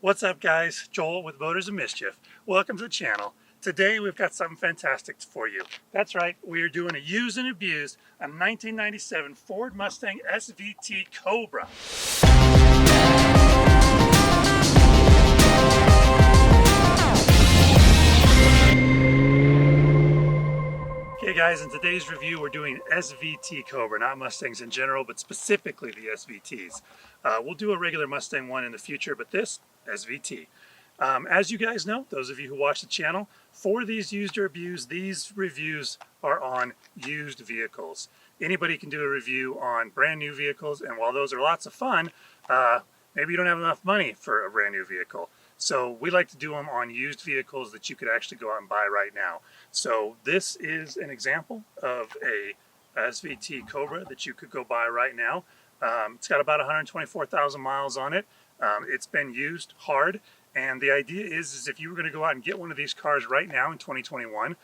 What's up guys, Joel with Motors and Mischief. Welcome to the channel. Today we've got something fantastic for you. That's right, we are doing a used and abused, a 1997 Ford Mustang SVT Cobra. Okay guys, in today's review we're doing SVT Cobra, not Mustangs in general, but specifically the SVTs. We'll do a regular Mustang one in the future, but this, SVT. As you guys know, those of you who watch the channel, for these used or abused, these reviews are on used vehicles. Anybody can do a review on brand new vehicles, and while those are lots of fun, maybe you don't have enough money for a brand new vehicle. So we like to do them on used vehicles that you could actually go out and buy right now. So this is an example of a SVT Cobra that you could go buy right now. It's got about 124,000 miles on it. It's been used hard, and the idea is if you were going to go out and get one of these cars right now in 2021,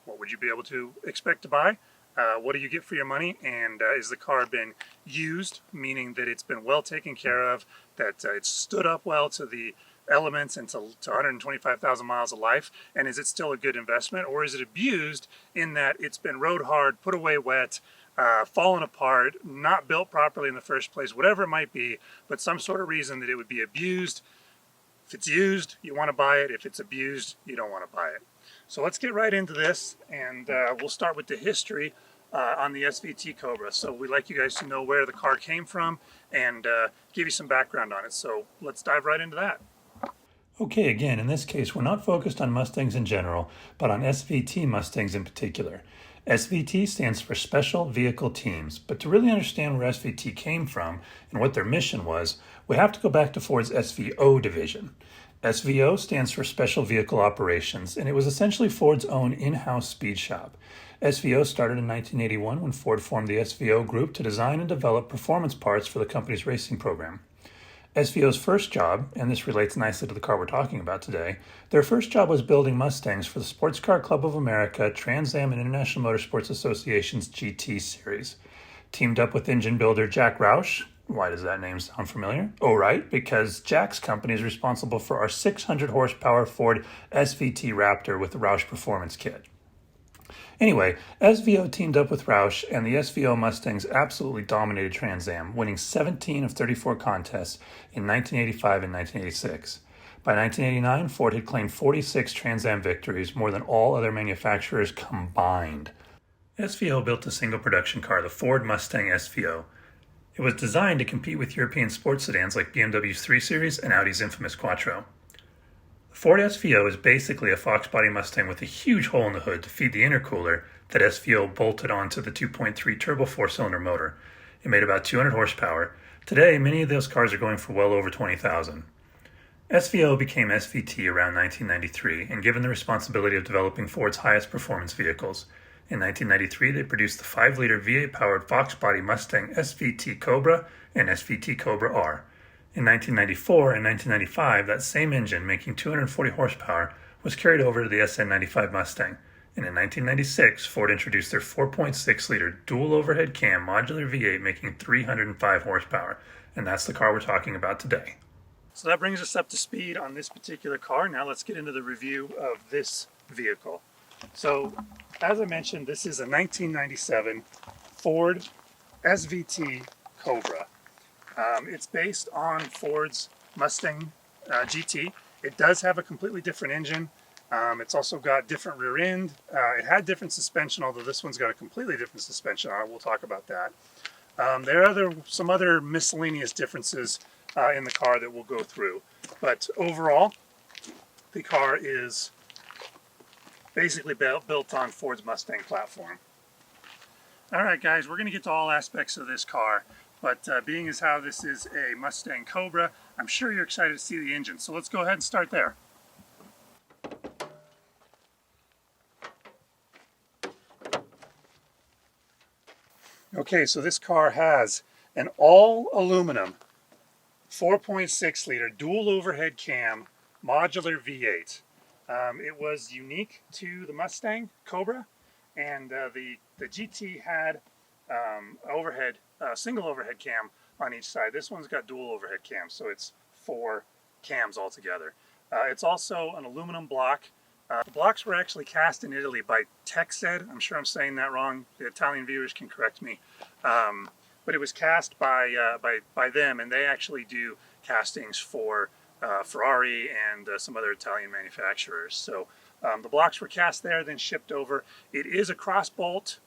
what would you be able to expect to buy? What do you get for your money? And is the car been used, meaning that it's been well taken care of, that it's stood up well to the elements and to 125,000 miles of life, and is it still a good investment? Or is it abused in that it's been rode hard, put away wet, fallen apart, not built properly in the first place, whatever it might be, but some sort of reason that it would be abused. If it's used, you want to buy it. If it's abused, you don't want to buy it. So let's get right into this, and we'll start with the history on the SVT Cobra. So we'd like you guys to know where the car came from and give you some background on it. So let's dive right into that. Okay, again, in this case, we're not focused on Mustangs in general, but on SVT Mustangs in particular. SVT stands for Special Vehicle Teams, but to really understand where SVT came from and what their mission was, we have to go back to Ford's SVO division. SVO stands for Special Vehicle Operations, and it was essentially Ford's own in-house speed shop. SVO started in 1981 when Ford formed the SVO group to design and develop performance parts for the company's racing program. SVO's first job, and this relates nicely to the car we're talking about today, their first job was building Mustangs for the Sports Car Club of America, Trans Am, and International Motorsports Association's GT series. Teamed up with engine builder Jack Roush. Why does that name sound familiar? Oh, right, because Jack's company is responsible for our 600 horsepower Ford SVT Raptor with the Roush Performance Kit. Anyway, SVO teamed up with Roush, and the SVO Mustangs absolutely dominated Trans Am, winning 17 of 34 contests in 1985 and 1986. By 1989, Ford had claimed 46 Trans Am victories, more than all other manufacturers combined. SVO built a single production car, the Ford Mustang SVO. It was designed to compete with European sports sedans like BMW's 3 Series and Audi's infamous Quattro. The Ford SVO is basically a Fox body Mustang with a huge hole in the hood to feed the intercooler that SVO bolted onto the 2.3 turbo 4-cylinder motor. It made about 200 horsepower. Today, many of those cars are going for well over 20,000. SVO became SVT around 1993 and given the responsibility of developing Ford's highest performance vehicles. In 1993, they produced the 5-liter V8-powered Fox body Mustang SVT Cobra and SVT Cobra R. In 1994 and 1995, that same engine, making 240 horsepower, was carried over to the SN95 Mustang. And in 1996, Ford introduced their 4.6-liter dual overhead cam modular V8, making 305 horsepower. And that's the car we're talking about today. So that brings us up to speed on this particular car. Now let's get into the review of this vehicle. So, as I mentioned, this is a 1997 Ford SVT Cobra. It's based on Ford's Mustang GT. It does have a completely different engine. It's also got different rear end. It had different suspension, although this one's got a completely different suspension on it. We'll talk about that. There are some other miscellaneous differences in the car that we'll go through. But overall, the car is basically built on Ford's Mustang platform. Alright guys, we're going to get to all aspects of this car, but being as how this is a Mustang Cobra, I'm sure you're excited to see the engine, so let's go ahead and start there. Okay, so this car has an all aluminum 4.6 liter dual overhead cam modular V8. It was unique to the Mustang Cobra, and the GT had single overhead cam on each side. This one's got dual overhead cam, so it's 4 cams altogether. It's also an aluminum block. The blocks were actually cast in Italy by Texed. I'm sure I'm saying that wrong. The Italian viewers can correct me. But it was cast by them, and they actually do castings for Ferrari and some other Italian manufacturers. So the blocks were cast there, then shipped over. It is a cross-bolt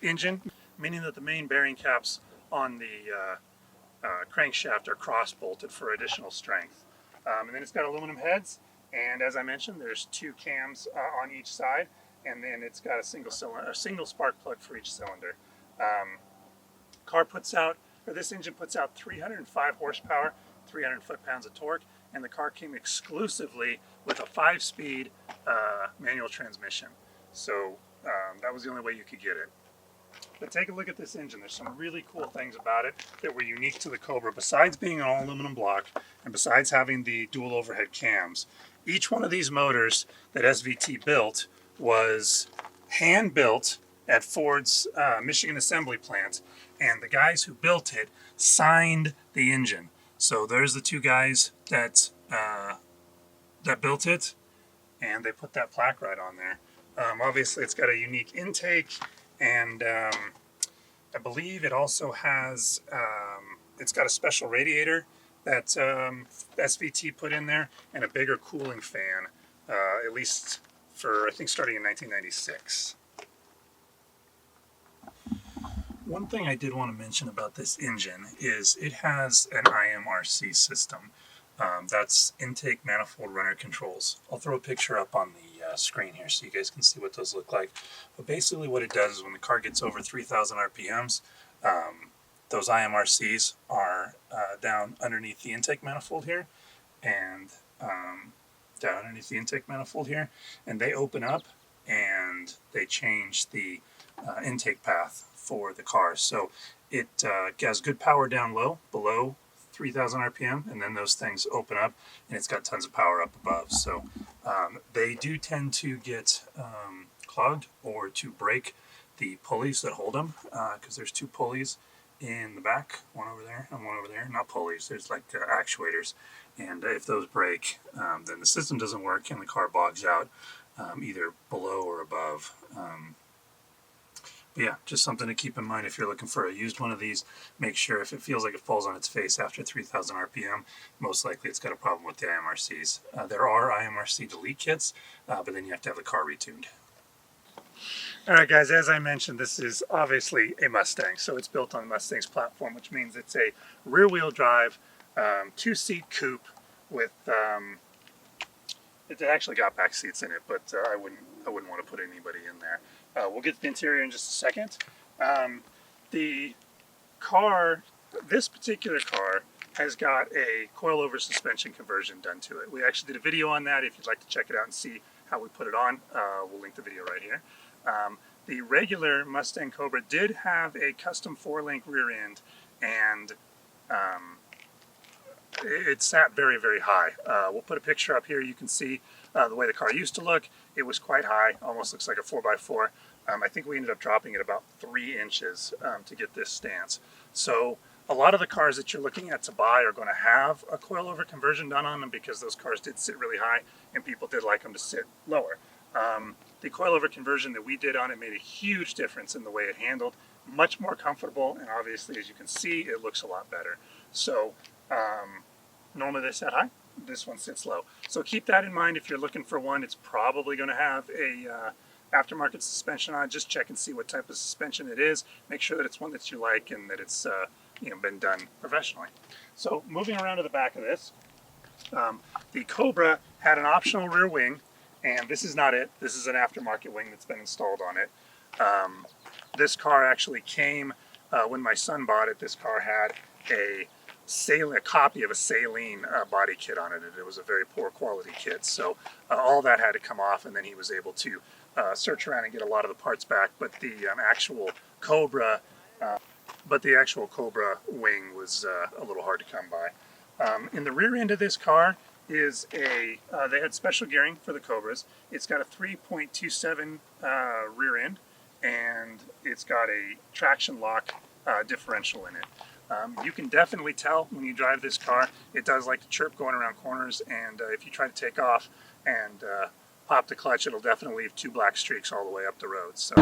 engine, meaning that the main bearing caps on the crankshaft are cross-bolted for additional strength. And then it's got aluminum heads, and as I mentioned, there's 2 cams on each side, and then it's got a single spark plug for each cylinder. This engine puts out 305 horsepower, 300 foot-pounds of torque, and the car came exclusively with a 5-speed manual transmission. So that was the only way you could get it. But take a look at this engine. There's some really cool things about it that were unique to the Cobra. Besides being an all-aluminum block, and besides having the dual overhead cams, each one of these motors that SVT built was hand-built at Ford's Michigan assembly plant, and the guys who built it signed the engine. So there's the 2 guys that built it, and they put that plaque right on there. Obviously, it's got a unique intake, and I believe it also has, it's got a special radiator that SVT put in there, and a bigger cooling fan, at least for, I think, starting in 1996. One thing I did want to mention about this engine is it has an IMRC system. That's intake manifold runner controls. I'll throw a picture up on the screen here so you guys can see what those look like. But basically what it does is when the car gets over 3,000 RPMs, those IMRCs are down underneath the intake manifold here, and and they open up and they change the intake path for the car. So it has good power down low, below 3,000 RPM, and then those things open up and it's got tons of power up above. So they do tend to get clogged or to break the pulleys that hold them, because there's 2 pulleys in the back, one over there and one over there. Not pulleys, there's like actuators, and if those break, then the system doesn't work and the car bogs out either below or above. But yeah, just something to keep in mind if you're looking for a used one of these. Make sure if it feels like it falls on its face after 3,000 RPM, most likely it's got a problem with the IMRCs. There are IMRC delete kits, but then you have to have the car retuned. Alright guys, as I mentioned, this is obviously a Mustang, so it's built on Mustang's platform, which means it's a rear-wheel drive, 2-seat coupe with, it actually got back seats in it, but I wouldn't want to put anybody in there. We'll get to the interior in just a second. The car, this particular car, has got a coilover suspension conversion done to it. We actually did a video on that. If you'd like to check it out and see how we put it on, we'll link the video right here. The regular Mustang Cobra did have a custom 4-link rear end, and it sat very, very high. We'll put a picture up here. You can see the way the car used to look. It was quite high, almost looks like a 4x4. I think we ended up dropping it about 3 inches to get this stance. So a lot of the cars that you're looking at to buy are going to have a coilover conversion done on them, because those cars did sit really high and people did like them to sit lower. The coilover conversion that we did on it made a huge difference in the way it handled. Much more comfortable, and obviously, as you can see, it looks a lot better. So normally they sit high, this one sits low. So keep that in mind if you're looking for one. It's probably going to have a aftermarket suspension on it. Just check and see what type of suspension it is. Make sure that it's one that you like and that it's been done professionally. So moving around to the back of this, the Cobra had an optional rear wing, and this is not it. This is an aftermarket wing that's been installed on it. This car actually came, when my son bought it, this car had a copy of a Saline body kit on it, and it was a very poor quality kit. So all that had to come off, and then he was able to search around and get a lot of the parts back. But the actual Cobra wing was a little hard to come by. In the rear end of this car is they had special gearing for the Cobras. It's got a 3.27 rear end, and it's got a traction lock differential in it. You can definitely tell when you drive this car. It does like to chirp going around corners, and if you try to take off and pop the clutch, it'll definitely leave 2 black streaks all the way up the road. So,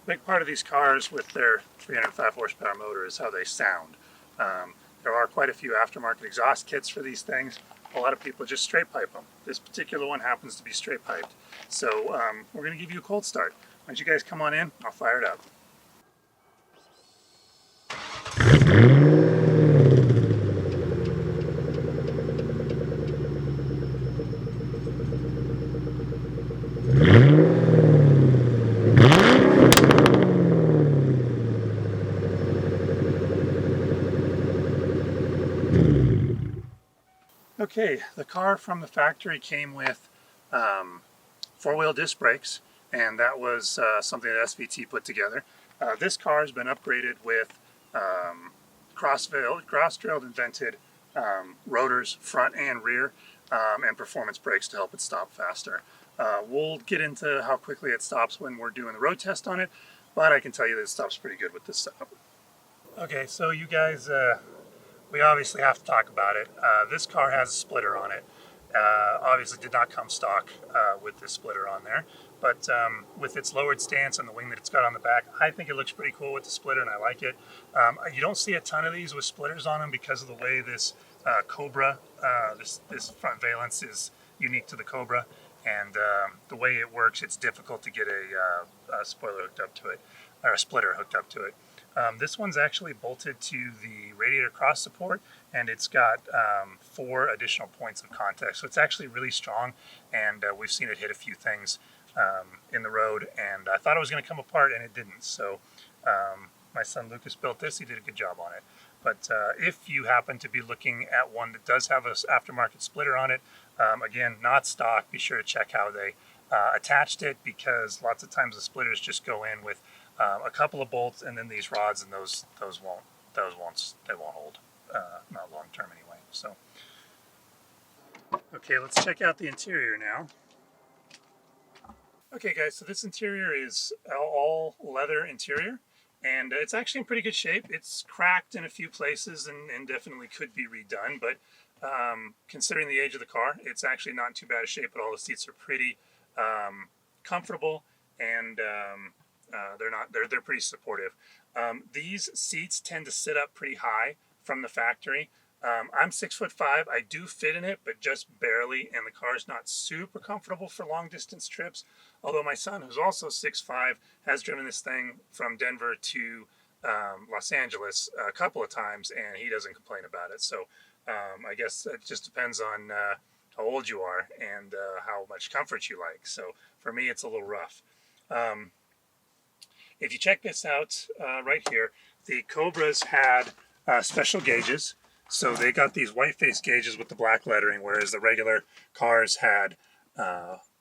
big part of these cars with their 305 horsepower motor is how they sound. There are quite a few aftermarket exhaust kits for these things. A lot of people just straight pipe them. This particular one happens to be straight piped. So we're going to give you a cold start. Why don't you guys come on in, I'll fire it up. Okay, the car from the factory came with 4-wheel disc brakes, and that was something that SVT put together. This car has been upgraded with cross-drilled and vented rotors, front and rear, and performance brakes to help it stop faster. We'll get into how quickly it stops when we're doing the road test on it, but I can tell you that it stops pretty good with this setup. Okay, so you guys, we obviously have to talk about it. This car has a splitter on it. Obviously did not come stock with this splitter on there, but with its lowered stance and the wing that it's got on the back, I think it looks pretty cool with the splitter, and I like it. You don't see a ton of these with splitters on them because of the way this Cobra, this front valence is unique to the Cobra, and the way it works, it's difficult to get a spoiler hooked up to it, or a splitter hooked up to it. This one's actually bolted to the radiator cross support, and it's got 4 additional points of contact. So it's actually really strong, and we've seen it hit a few things in the road, and I thought it was going to come apart, and it didn't. So my son Lucas built this. He did a good job on it. But if you happen to be looking at one that does have an aftermarket splitter on it, again, not stock, be sure to check how they attached it, because lots of times the splitters just go in with a couple of bolts and then these rods, and those won't hold, not long term anyway. So okay, let's check out the interior now. Okay guys, so this interior is all leather interior, and it's actually in pretty good shape. It's cracked in a few places and definitely could be redone, but considering the age of the car, it's actually not in too bad a shape at all. The seats are pretty comfortable, and they're pretty supportive. These seats tend to sit up pretty high from the factory. I'm 6'5". I do fit in it, but just barely, and the car's not super comfortable for long distance trips. Although my son, who's also 6'5", has driven this thing from Denver to Los Angeles a couple of times, and he doesn't complain about it. So I guess it just depends on how old you are and how much comfort you like. So for me, it's a little rough. If you check this out right here, the Cobras had special gauges. So they got these white face gauges with the black lettering, whereas the regular cars had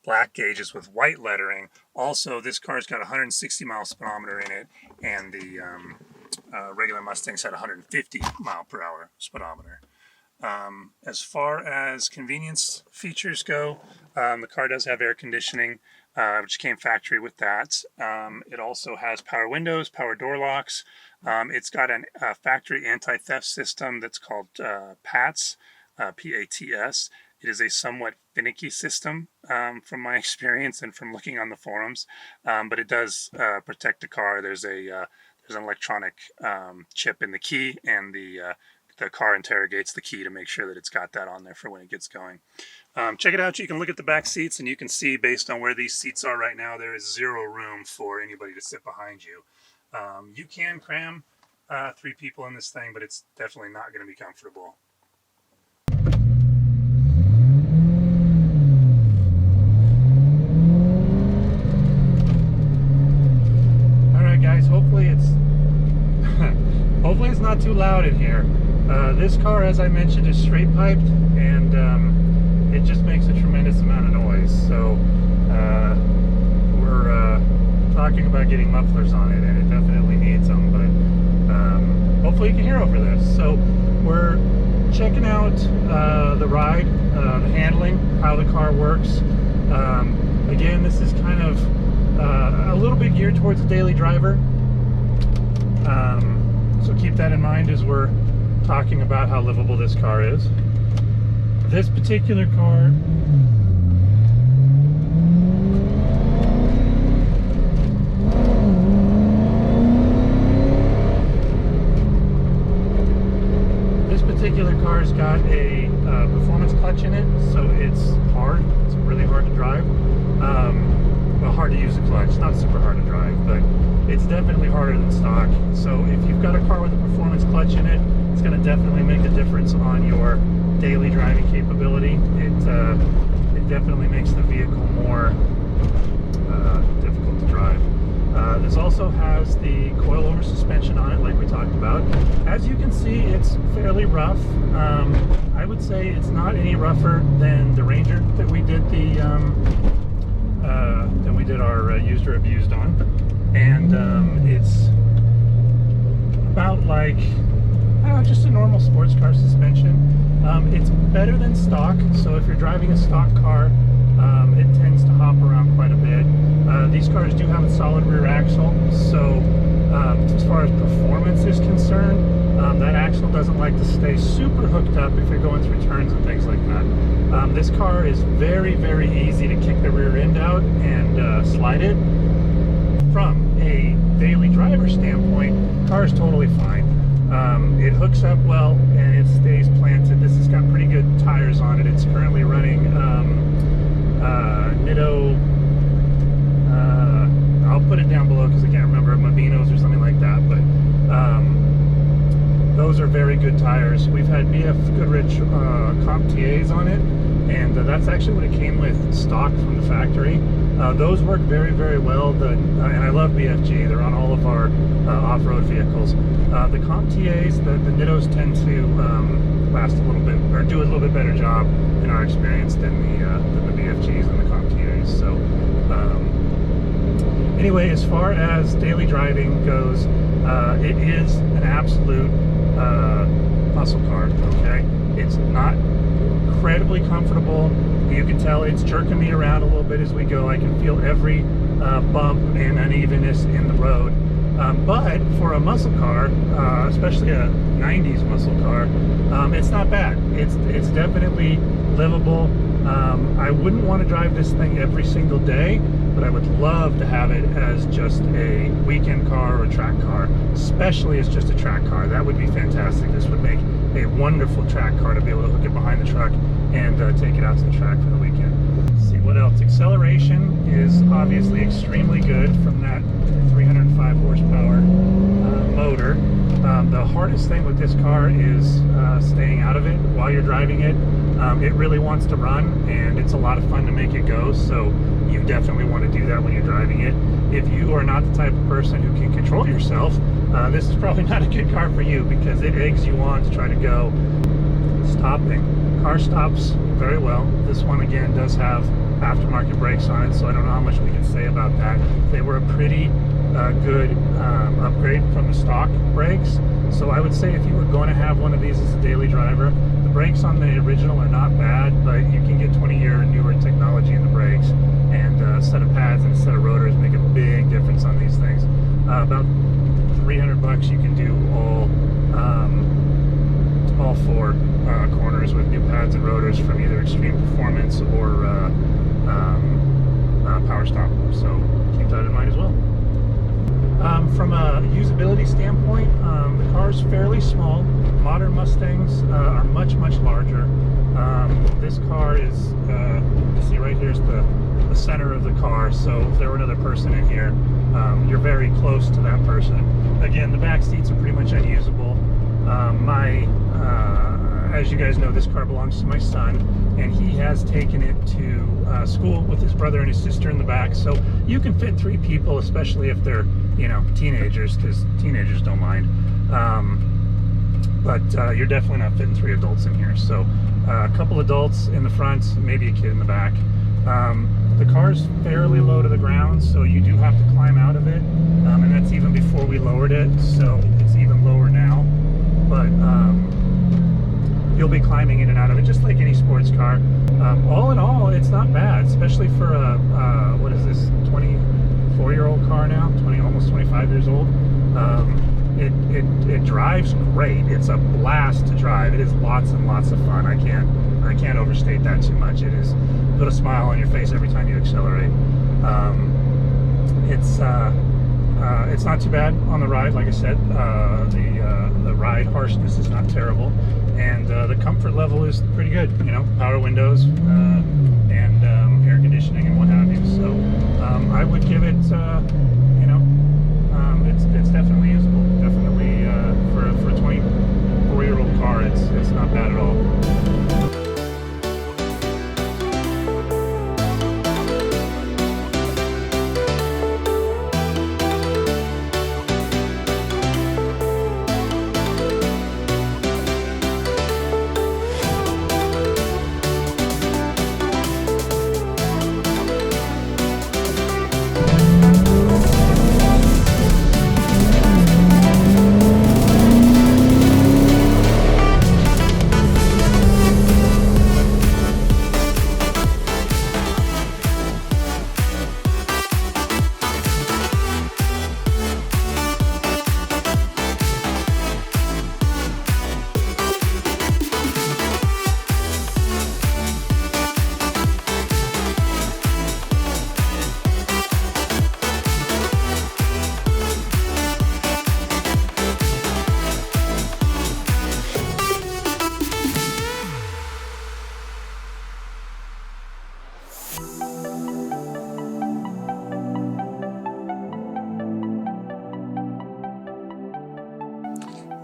black gauges with white lettering. Also, this car's got a 160 mile speedometer in it, and the regular Mustangs had 150 mile per hour speedometer. As far as convenience features go, the car does have air conditioning, which came factory with that. It also has power windows, power door locks. It's got a factory anti-theft system that's called PATS, P-A-T-S. It is a somewhat finicky system from my experience and from looking on the forums, but it does protect the car. There's an electronic chip in the key, and the car interrogates the key to make sure that it's got that on there for when it gets going. Check it out. You can look at the back seats, and you can see based on where these seats are right now, there is 0 room for anybody to sit behind you. You can cram 3 people in this thing, but it's definitely not going to be comfortable. Alright guys, hopefully it's not too loud in here. This car, as I mentioned, is straight piped, and it just makes a tremendous amount of noise. So we're talking about getting mufflers on it, and it definitely needs them, but hopefully you can hear over this. So we're checking out the ride, the handling, how the car works. Again, this is kind of a little bit geared towards a daily driver. keep that in mind as we're talking about how livable this car is. This particular car, car's got a performance clutch in it, so it's hard. It's really hard to drive. Well, hard to use the clutch. It's not super hard to drive, but it's definitely harder than stock. So if you've got a car with a performance clutch in it, it's going to definitely make a difference on your daily driving capability. It definitely makes the vehicle more difficult to drive. This also has the coilover suspension on it, like we talked about. As you can see, it's fairly rough. I would say it's not any rougher than the Ranger that we did our used or abused on, and it's about like just a normal sports car suspension. It's better than stock, so if you're driving a stock car, it tends to hop around quite a bit. These cars do have a solid rear axle, so as far as performance is concerned, that axle doesn't like to stay super hooked up if you're going through turns and things like that. This car is very, very easy to kick the rear end out and slide it. From a daily driver standpoint, the car is totally fine. It hooks up well and it stays planted. This has got pretty good tires on it. It's currently running Nitto, I'll put it down below because I can't remember, Mavinos or something like that, but those are very good tires. We've had BF Goodrich Comp TAs on it, and that's actually what it came with stock from the factory. Those work very, very well, and I love BFG. They're on all of our off-road vehicles. The Comp TAs, the Nittos tend to last a little bit, or do a little bit better job in our experience than the BFGs and the Comp TAs. So anyway, as far as daily driving goes, it is an absolute muscle car, okay? It's not incredibly comfortable. You can tell it's jerking me around a little bit as we go. I can feel every bump and unevenness in the road. But for a muscle car, especially a 90s muscle car, it's not bad. It's definitely livable. I wouldn't want to drive this thing every single day, but I would love to have it as just a weekend car or a track car, especially as just a track car. That would be fantastic. This would make a wonderful track car to be able to hook it behind the truck and take it out to the track for the weekend. Let's see what else. Acceleration is obviously extremely good from that 305 horsepower motor. The hardest thing with this car is staying out of it while you're driving it. It really wants to run, and it's a lot of fun to make it go, so you definitely want to do that when you're driving it. If you are not the type of person who can control yourself, this is probably not a good car for you, because it eggs you on to try to go. Stopping. Car stops very well. This one again does have aftermarket brakes on it, so I don't know how much we can say about that. They were a pretty good upgrade from the stock brakes, so I would say if you were going to have one of these as a daily driver, the brakes on the original are not bad, but you can get 20-year newer technology in the brakes, and a set of pads and a set of rotors make a big difference on these things. About $300 you can do all four corners with new pads and rotors from either Extreme Performance or Power Stop, so keep that in mind as well. From a usability standpoint, the car is fairly small. Modern Mustangs are much, much larger. This car is, you see right here's the center of the car, so if there were another person in here, you're very close to that person. Again, the back seats are pretty much unusable. As you guys know, this car belongs to my son, and he has taken it to school with his brother and his sister in the back, so you can fit 3 people, especially if they're, you know, teenagers, because teenagers don't mind. But you're definitely not fitting 3 adults in here. So a couple adults in the front, maybe a kid in the back. The car's fairly low to the ground, so you do have to climb out of it, and that's even before we lowered it, so it's even lower now. But you'll be climbing in and out of it just like any sports car. All in all, it's not bad, especially for a what is this, 24-year-old car now, almost 25 years old. it drives great. It's a blast to drive. It is lots and lots of fun. I can't overstate that too much. It is put a smile on your face every time you accelerate. It's not too bad on the ride. Like I said, the ride harshness is not terrible, and the comfort level is pretty good. You know, power windows and air conditioning and what have you. So I would give it, you know, it's definitely usable. Definitely for a 24-year-old car, it's not bad at all.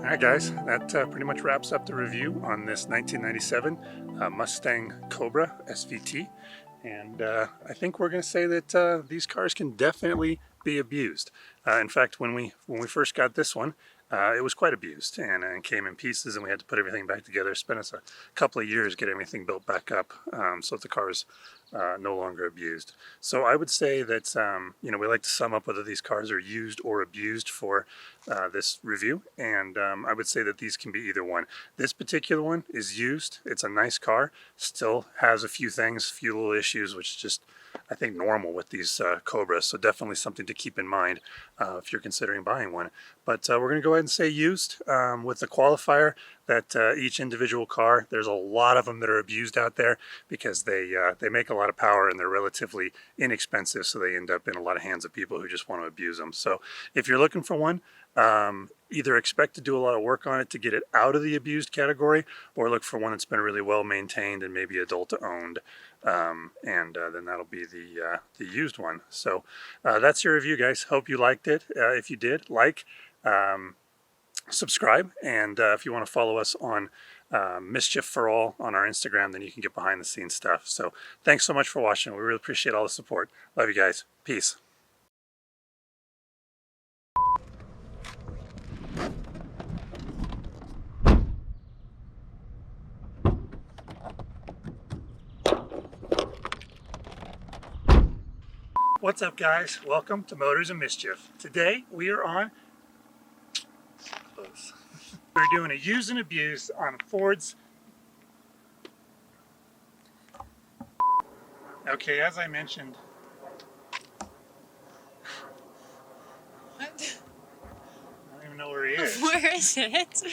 Alright guys, that pretty much wraps up the review on this 1997 Mustang Cobra SVT, and I think we're going to say that these cars can definitely be abused. In fact, when we first got this one, it was quite abused and came in pieces, and we had to put everything back together. Spent us a couple of years getting everything built back up so that the car is no longer abused. So I would say that you know, we like to sum up whether these cars are used or abused for this review, and I would say that these can be either one. This particular one is used. It's a nice car, still has a few little issues, which is just, I think, normal with these Cobras, so definitely something to keep in mind if you're considering buying one. But we're going to go ahead and say used with the qualifier that each individual car, there's a lot of them that are abused out there because they make a lot of power and they're relatively inexpensive, so they end up in a lot of hands of people who just want to abuse them. So if you're looking for one, either expect to do a lot of work on it to get it out of the abused category, or look for one that's been really well maintained and maybe adult owned, and then that'll be the used one. So that's your review, guys. Hope you liked it. If you did, like, subscribe, and if you want to follow us on Mischief for All on our Instagram, then you can get behind the scenes stuff. So thanks so much for watching. We really appreciate all the support. Love you guys. Peace. What's up, guys? Welcome to Motors and Mischief. Today we are on close. We're doing a use and abuse on Ford's. Okay, as I mentioned. What? I don't even know where he is. Where is it?